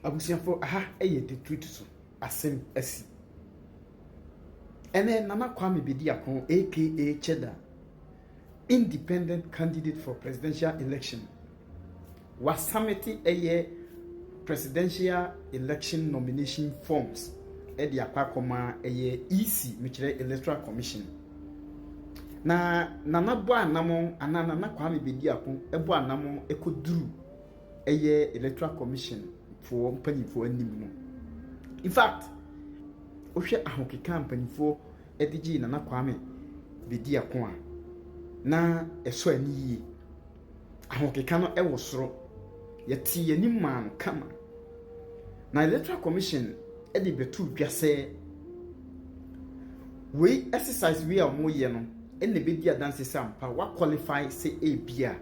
abusiafo aha the truth so asem asi ene Nana Kwame Bediako aka Cheddar, independent candidate for presidential election, was submitting presidential election nomination forms at the Akwakoma EC, Michele Electoral Commission. Na Nana Boa Namo and Nana Kwame Bediako, a Boa Namo Ekodru Electoral Commission for company for any. In fact, Oshe Ahoki company for EDG Nana Kwame Bediako na eso ani ahokeka no ewo soro yeti yani man kama na electoral commission e de betu dwase we exercise we amoye no ene be di adanse sampa wa qualify say bia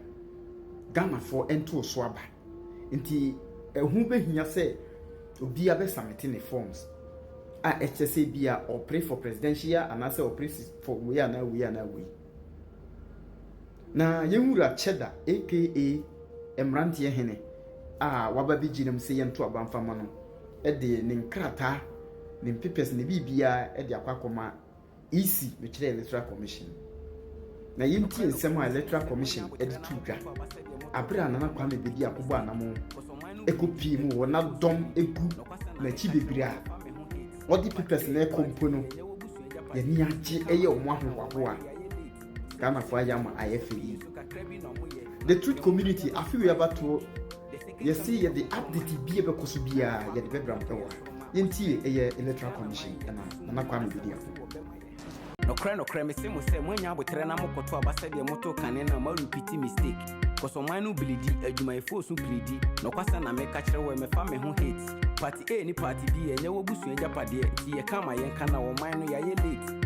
Ghana for ento so aba nti ehu behia say obi abe submit the forms a HSA bia or pray for presidential and also or pray for we are now na yewura Cheddar aka Emrantie Hene waba bi ginam se yento abanfama no de ne nkrata ne papers ne bibia de akwakoma EC Michele Electoral Commission na yinti nsem Electoral Commission de tudwa abra Nana Kwame Bediako bo anamo ekopi mu wona dom egu na chi bebira odi papers na ekompo no ye ni agye eye omo ahohwaho Ghana for Yama IFE. The truth community, I feel about to you see the update be able to be a the background power. Yenti a electoral commission and Nana Kwame Bediako. No crime, me say when you have train am ko to abasa de moto kan na ma repeat mistake. Cause on mine no bleedi, adwuma efo so bleedi. No kwasa na me ka kire we me fa me ho hate. Party A ni party B enye wo busu enjapade ti ye kama yen kana wo mine no ya ye late.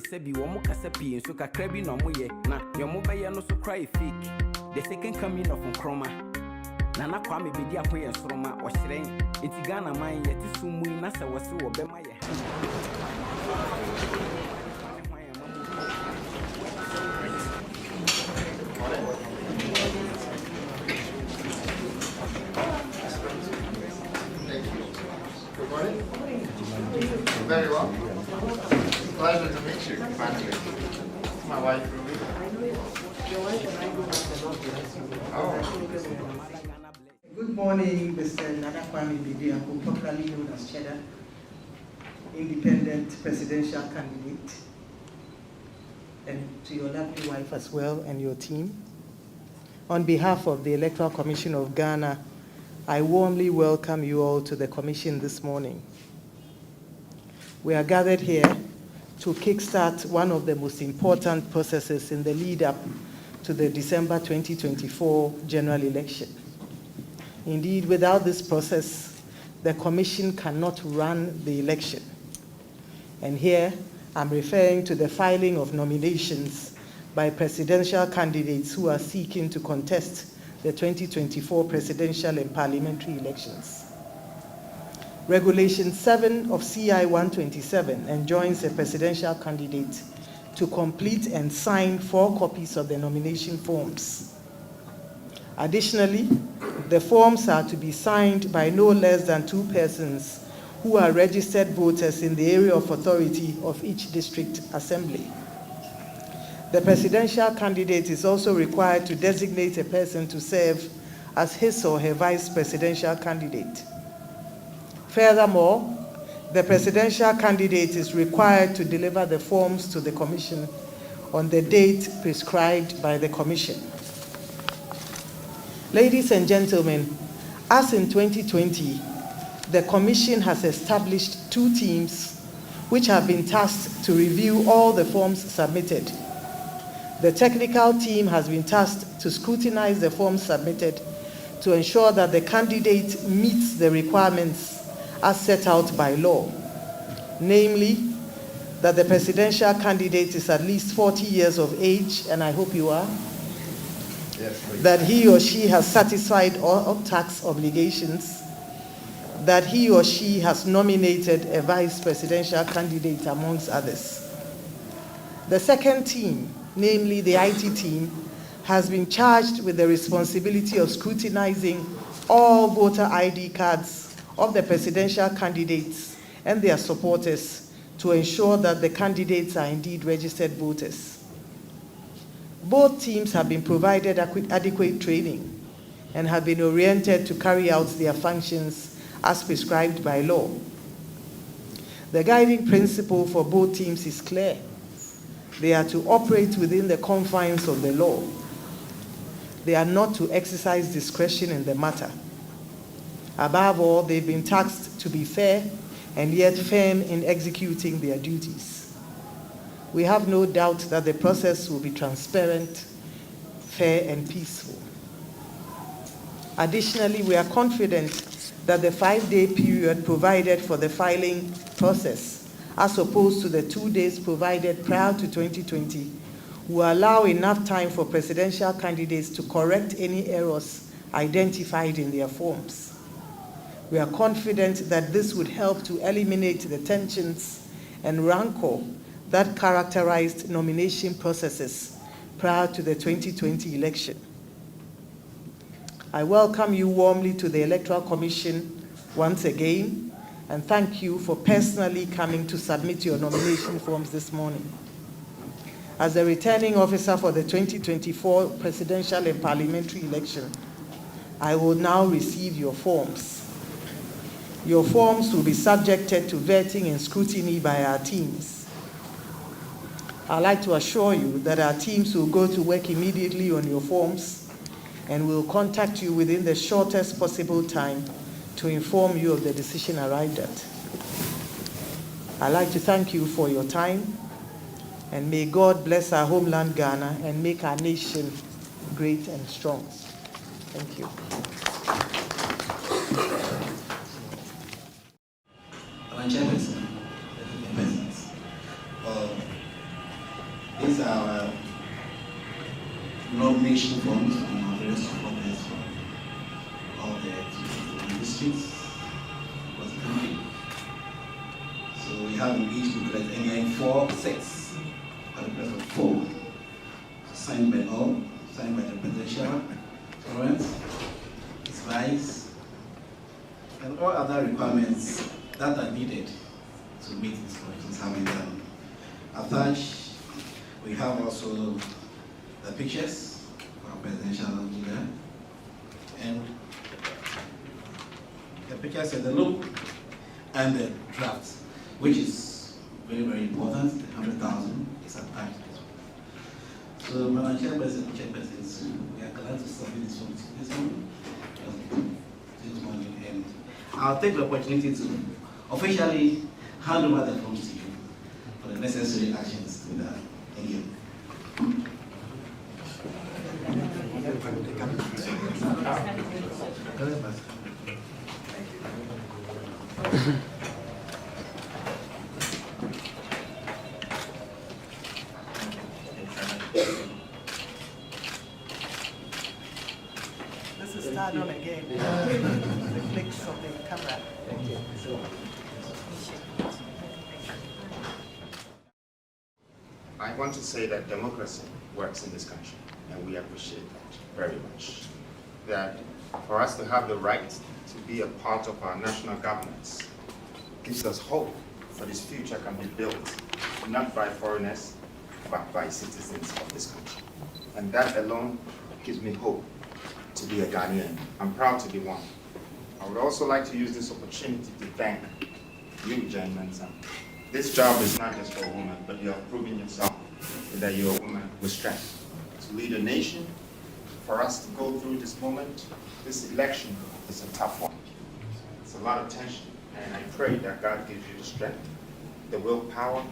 Sebi wo mo kasa pii nso kakra bi no mo ye na yo mo be ye no so cry fake. The second coming of Nkroma. Nana Kwame Bediako ye soroma o hyeren. Enti Ghana man ye ti sumu na se wo se wo be ma ye. Very well. Pleasure to meet you, finally. My wife, Ruby. Your wife and I go back a lot. Oh. Good morning, Mr. Nana Kwame Bediako, popularly known as Cheddar, independent presidential candidate, and to your lovely wife as well and your team. On behalf of the Electoral Commission of Ghana, I warmly welcome you all to the commission this morning. We are gathered here to kickstart one of the most important processes in the lead-up to the December 2024 general election. Indeed, without this process, the Commission cannot run the election. And here, I'm referring to the filing of nominations by presidential candidates who are seeking to contest the 2024 presidential and parliamentary elections. Regulation 7 of CI 127 enjoins a presidential candidate to complete and sign 4 copies of the nomination forms. Additionally, the forms are to be signed by no less than 2 persons who are registered voters in the area of authority of each district assembly. The presidential candidate is also required to designate a person to serve as his or her vice presidential candidate. Furthermore, the presidential candidate is required to deliver the forms to the Commission on the date prescribed by the Commission. Ladies and gentlemen, as in 2020, the Commission has established 2 teams which have been tasked to review all the forms submitted. The technical team has been tasked to scrutinize the forms submitted to ensure that the candidate meets the requirements as set out by law, namely, that the presidential candidate is at least 40 years of age, and I hope you are, Yes, please. that he or she has satisfied all tax obligations, that he or she has nominated a vice presidential candidate, amongst others. The second team, namely the IT team, has been charged with the responsibility of scrutinizing all voter ID cards of the presidential candidates and their supporters to ensure that the candidates are indeed registered voters. Both teams have been provided adequate training and have been oriented to carry out their functions as prescribed by law. The guiding principle for both teams is clear. They are to operate within the confines of the law. They are not to exercise discretion in the matter. Above all, they've been tasked to be fair and yet firm in executing their duties. We have no doubt that the process will be transparent, fair, and peaceful. Additionally, we are confident that the 5-day period provided for the filing process, as opposed to the 2 days provided prior to 2020, will allow enough time for presidential candidates to correct any errors identified in their forms. We are confident that this would help to eliminate the tensions and rancor that characterized nomination processes prior to the 2020 election. I welcome you warmly to the Electoral Commission once again, and thank you for personally coming to submit your nomination forms this morning. As the returning officer for the 2024 presidential and parliamentary election, I will now receive your forms. Your forms will be subjected to vetting and scrutiny by our teams. I'd like to assure you that our teams will go to work immediately on your forms and will contact you within the shortest possible time to inform you of the decision arrived at. I'd like to thank you for your time, and may God bless our homeland Ghana and make our nation great and strong. Thank you. Chairperson, these are our nomination forms from our various supporters from all the districts across the country. So we have in each booklet any 4 sets, at the press of 4, signed by all, signed by the presidential, Florence, his vice, and all other requirements that are needed to meet these conditions have been done. Attached, we have also the pictures of our presidential leader, and the pictures of the look and the draft, which is very, very important. The 100,000 is attached. So, Madam Chairperson, we are glad to submit this one this morning, and I'll take the opportunity to officially hand over the forms to you for the necessary actions to that. Thank you. This is start on again. The clicks of the camera. Thank you. I want to say that democracy works in this country, and we appreciate that very much. That for us to have the right to be a part of our national governments gives us hope for this future can be built, not by foreigners, but by citizens of this country. And that alone gives me hope to be a Ghanaian. I'm proud to be one. I would also like to use this opportunity to thank you, Jane Mensah. This job is not just for a woman, but you have proven yourself that you're a woman with strength to lead a nation. For us to go through this moment, this election is a tough one. It's a lot of tension, and I pray that God gives you the strength, the willpower,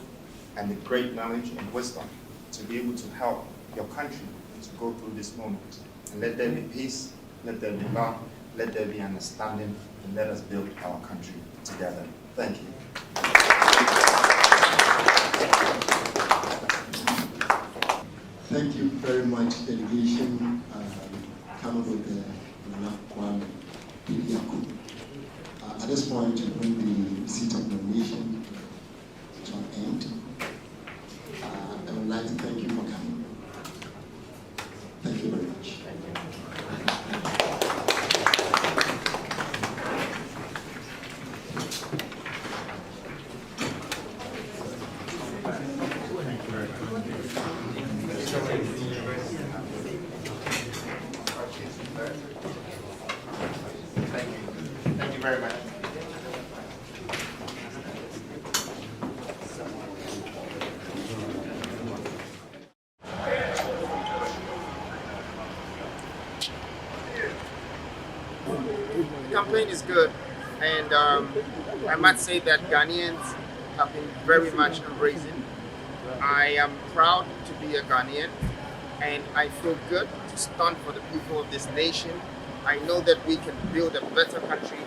and the great knowledge and wisdom to be able to help your country to go through this moment. And let there be peace, let there be love, let there be understanding, and let us build our country together. Thank you. Thank you very much, delegation. Coming with the kwame, Bediako. At this point, we bring the receipt of nomination to an end. I would like to thank you for coming. Thank you very much. very much. The campaign is good, and I must say that Ghanaians have been very much embracing. I am proud to be a Ghanaian, and I feel good to stand for the people of this nation. I know that we can build a better country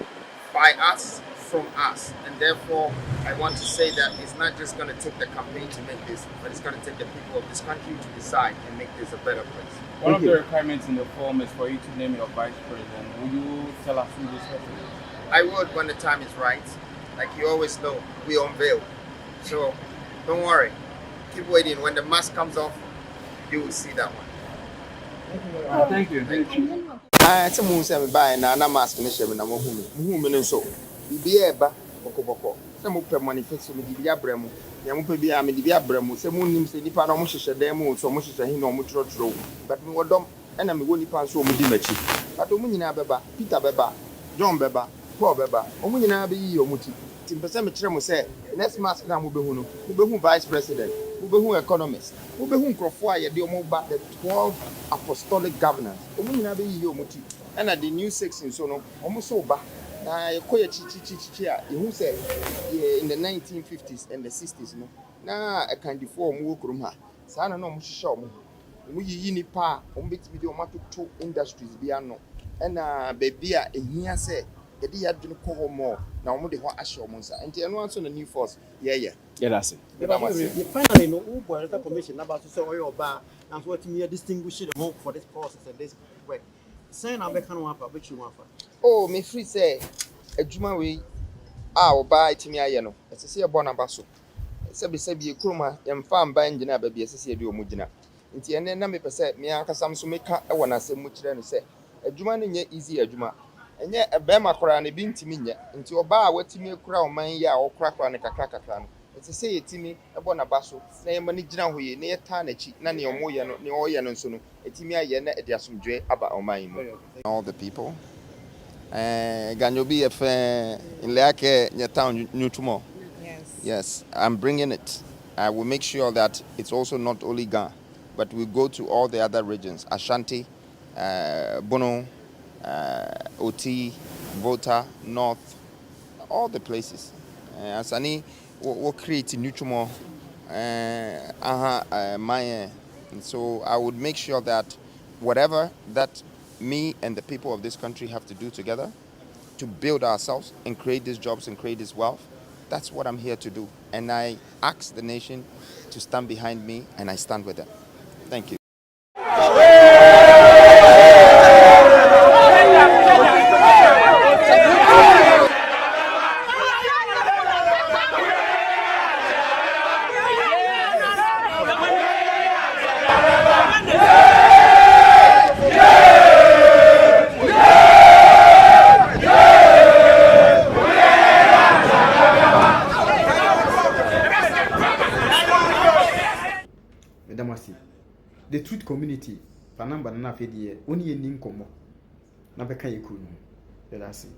by us, from us, and therefore I want to say that it's not just going to take the campaign to make this, but it's going to take the people of this country to decide and make this a better place. One of the requirements in the form is for you to name your vice president. Will you tell us who this person is? I would when the time is right. Like you always know, we unveil. So don't worry. Keep waiting. When the mask comes off, you will see that one. Thank you. Thank you. It's a moon seven by and a mask in the shed and I'm home. So be a ba boko. Some of the manifesto with the Abramo. Yamupi, I mean, the Abramo, some moon, say the Panamusha demo, so much as I know much road. But we were dumb and I'm going to pass so much. But Omina Beba, Peter Beba, John Beba, Paul Beba, Omina be your muti. Timpercent Tremo say, next mask now will be who vice president, who economist, who be whom Crofwire, the Omoba, the 12 apostolic governors, Omina be your muti. And at the new 16, so no, almost so bad. Who said in the 1950s and the 60s, no, now a kind of form work room. Sana no mushisha mu. We yini pa, bit video matu industries biano. And baby a here say, the dear didn't call more. Now, more than what I show monster. And the other the new force. Yeah, that's it. Finally, no commission about to say oil bar and what me distinguish the hope for this process and this work. Saying I can want which you want for. Oh, me free say a juma way. Or buy to me, I know. As I say a bonabasso. Sabi a cruma, and farm by engineer baby as I say, do mujina. In the end, number percent, me aka some so make a one as a much than say. A juma in ye easy a juma. And yet a bema crown a bin to me into a bar where Timmy crown man ya or crack on a cracker clan. As I say, Timmy, a bonabasso, name managing we near Tarnachi, Nanny or Moya, no Oyan and Sono, a Timmy Yana at Yasum J about my all the people. Ganyobi in Leake, your town, new tomorrow. Yes, I'm bringing it. I will make sure that it's also not only Ghana, but we go to all the other regions: Ashanti, Bono, Oti, Volta, North, all the places. Asani, we'll create new tomorrow. So I would make sure that whatever that me and the people of this country have to do together to build ourselves and create these jobs and create this wealth, that's what I'm here to do. And I ask the nation to stand behind me, and I stand with them. Thank you. The truth community, Panamba na Fedi, only a Ninkomo. Nabeka Yakunu. That's it.